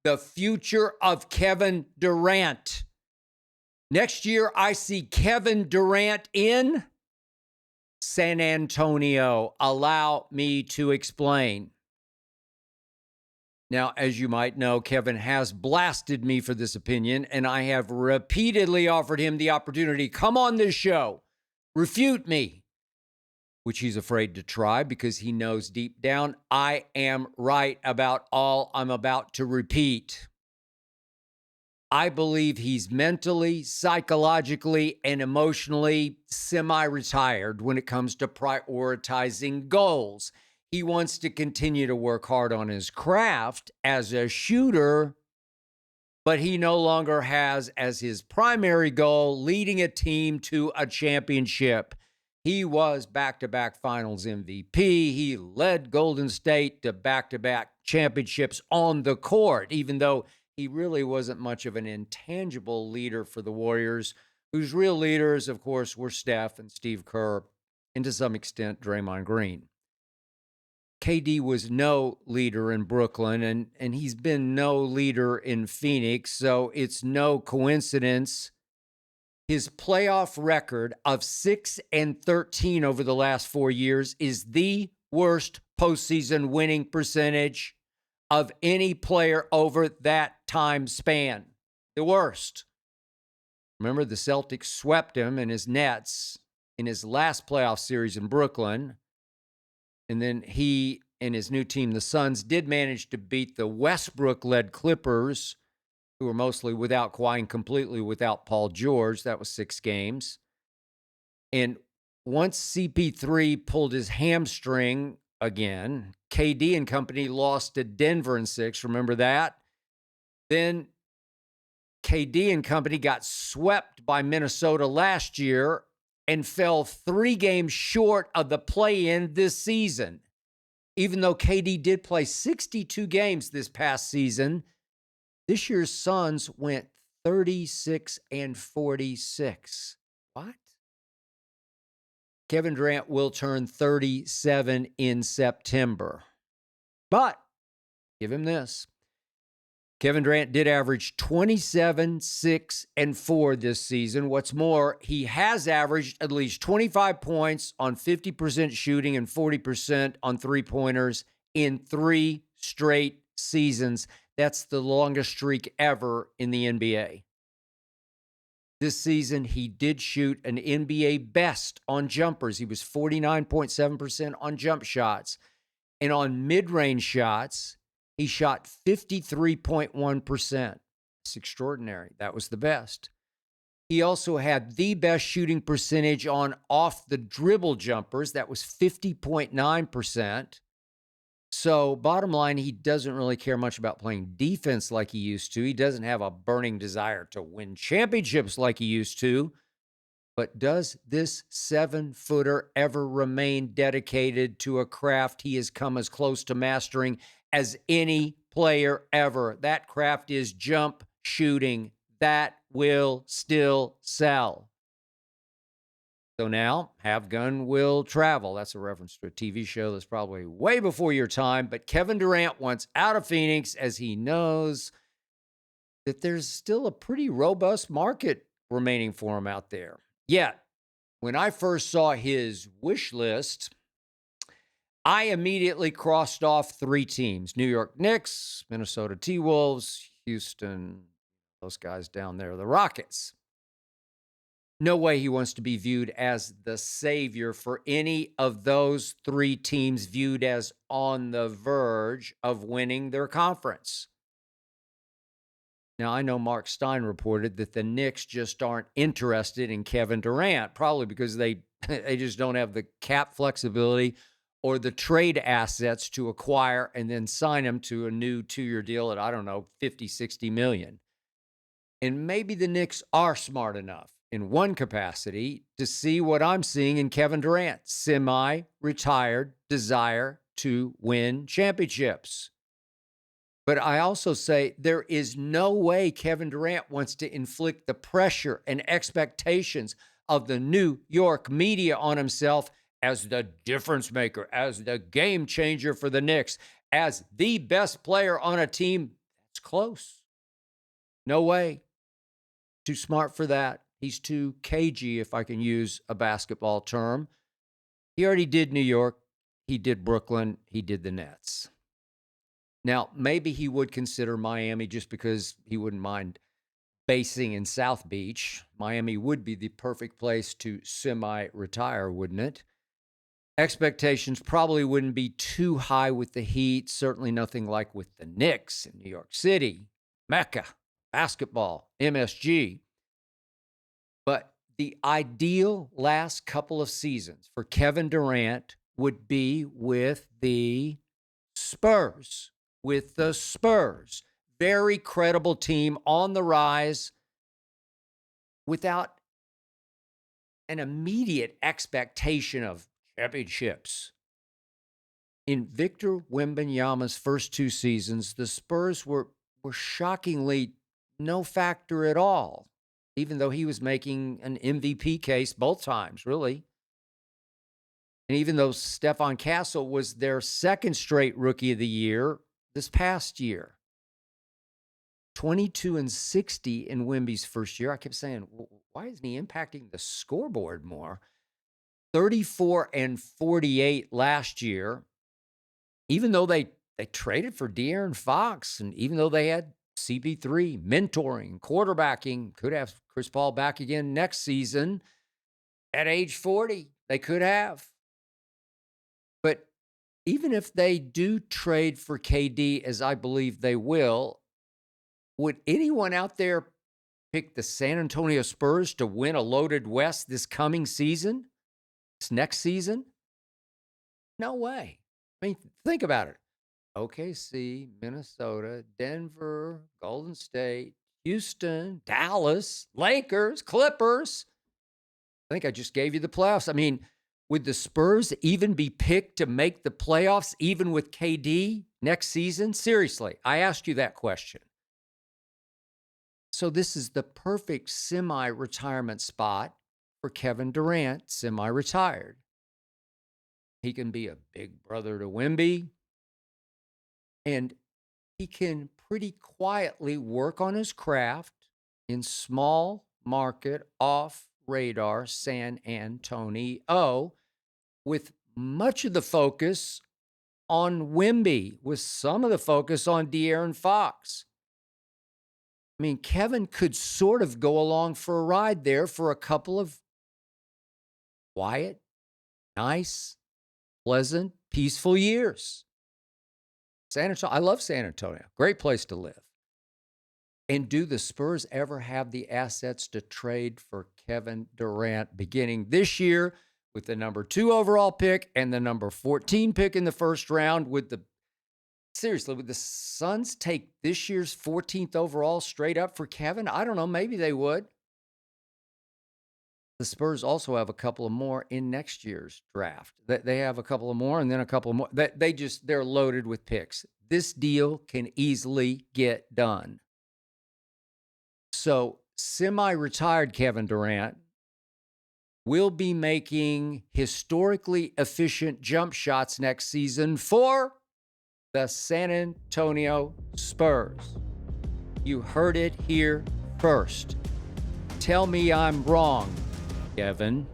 the future of Kevin Durant. Next year, I see Kevin Durant in San Antonio. Allow me to explain. Now, as you might know, Kevin has blasted me for this opinion, and I have repeatedly offered him the opportunity, come on this show, refute me, which he's afraid to try because he knows deep down I am right about all I'm about to repeat. I believe he's mentally, psychologically, and emotionally semi-retired when it comes to prioritizing goals. He wants to continue to work hard on his craft as a shooter, but he no longer has as his primary goal leading a team to a championship. He was back-to-back finals MVP. He led Golden State to back-to-back championships on the court, even though he really wasn't much of an intangible leader for the Warriors, whose real leaders, of course, were Steph and Steve Kerr, and to some extent, Draymond Green. KD was no leader in Brooklyn, and he's been no leader in Phoenix, so it's no coincidence. His playoff record of 6-13 over the last 4 years is the worst postseason winning percentage of any player over that time span. The worst. Remember, the Celtics swept him and his Nets in his last playoff series in Brooklyn. And then he and his new team, the Suns, did manage to beat the Westbrook-led Clippers, who were mostly without Kawhi and completely without Paul George. That was 6 games. And once CP3 pulled his hamstring again, KD and company lost to Denver in 6. Remember that? Then KD and company got swept by Minnesota last year and fell 3 games short of the play-in this season. Even though KD did play 62 games this past season, this year's Suns went 36-46. What? Kevin Durant will turn 37 in September. But give him this. Kevin Durant did average 27, 6, and 4 this season. What's more, he has averaged at least 25 points on 50% shooting and 40% on three-pointers in 3 straight seasons. That's the longest streak ever in the NBA. This season, he did shoot an NBA best on jumpers. He was 49.7% on jump shots. And on mid-range shots, he shot 53.1%. It's extraordinary. That was the best. He also had the best shooting percentage on off-the-dribble jumpers. That was 50.9%. So bottom line, he doesn't really care much about playing defense like he used to. He doesn't have a burning desire to win championships like he used to. But does this 7-footer ever remain dedicated to a craft he has come as close to mastering as any player ever? That craft is jump shooting. That will still sell. So now, Have Gun Will Travel. That's a reference to a TV show that's probably way before your time. But Kevin Durant wants out of Phoenix as he knows that there's still a pretty robust market remaining for him out there. Yet, when I first saw his wish list, I immediately crossed off 3 teams. New York Knicks, Minnesota T-Wolves, Houston, those guys down there, the Rockets. No way he wants to be viewed as the savior for any of those 3 teams viewed as on the verge of winning their conference. Now, I know Mark Stein reported that the Knicks just aren't interested in Kevin Durant, probably because they just don't have the cap flexibility or the trade assets to acquire and then sign him to a new 2-year deal at, I don't know, 50, 60 million. And maybe the Knicks are smart enough in one capacity to see what I'm seeing in Kevin Durant, semi-retired desire to win championships. But I also say there is no way Kevin Durant wants to inflict the pressure and expectations of the New York media on himself as the difference maker, as the game changer for the Knicks, as the best player on a team It's close. No way. Too smart for that. He's too cagey, if I can use a basketball term. He already did New York. He did Brooklyn. He did the Nets. Now, maybe he would consider Miami just because he wouldn't mind basing in South Beach. Miami would be the perfect place to semi-retire, wouldn't it? Expectations probably wouldn't be too high with the Heat. Certainly nothing like with the Knicks in New York City, Mecca, basketball, MSG. But the ideal last couple of seasons for Kevin Durant would be with the Spurs. With the Spurs. Very credible team on the rise without an immediate expectation of championships. In Victor Wembanyama's first 2 seasons, the Spurs were shockingly no factor at all, even though he was making an MVP case both times, really. And even though Stephon Castle was their second straight Rookie of the Year this past year. 22-60 in Wemby's first year. I kept saying, why isn't he impacting the scoreboard more? 34-48 last year. Even though they traded for De'Aaron Fox, and even though they had CP3 mentoring, quarterbacking, could have Chris Paul back again next season at age 40. They could have. But even if they do trade for KD, as I believe they will, would anyone out there pick the San Antonio Spurs to win a loaded West this coming season? This next season? No way. I mean, think about it. OKC, Minnesota, Denver, Golden State, Houston, Dallas, Lakers, Clippers. I think I just gave you the playoffs. I mean, would the Spurs even be picked to make the playoffs even with KD next season? Seriously, I asked you that question. So this is the perfect semi-retirement spot for Kevin Durant, semi-retired. He can be a big brother to Wemby, and he can pretty quietly work on his craft in small market, off-radar San Antonio, with much of the focus on Wemby, with some of the focus on De'Aaron Fox. I mean, Kevin could sort of go along for a ride there for a couple of quiet, nice, pleasant, peaceful years. San Antonio, I love San Antonio. Great place to live. And do the Spurs ever have the assets to trade for Kevin Durant beginning this year with the number 2 overall pick and the number 14 pick in the first round? Would the Suns take this year's 14th overall straight up for Kevin? I don't know. Maybe they would. The Spurs also have a couple of more in next year's draft. They have a couple of more and then a couple of more. They're loaded with picks. This deal can easily get done. So, semi-retired Kevin Durant will be making historically efficient jump shots next season for the San Antonio Spurs. You heard it here first. Tell me I'm wrong, Kevin.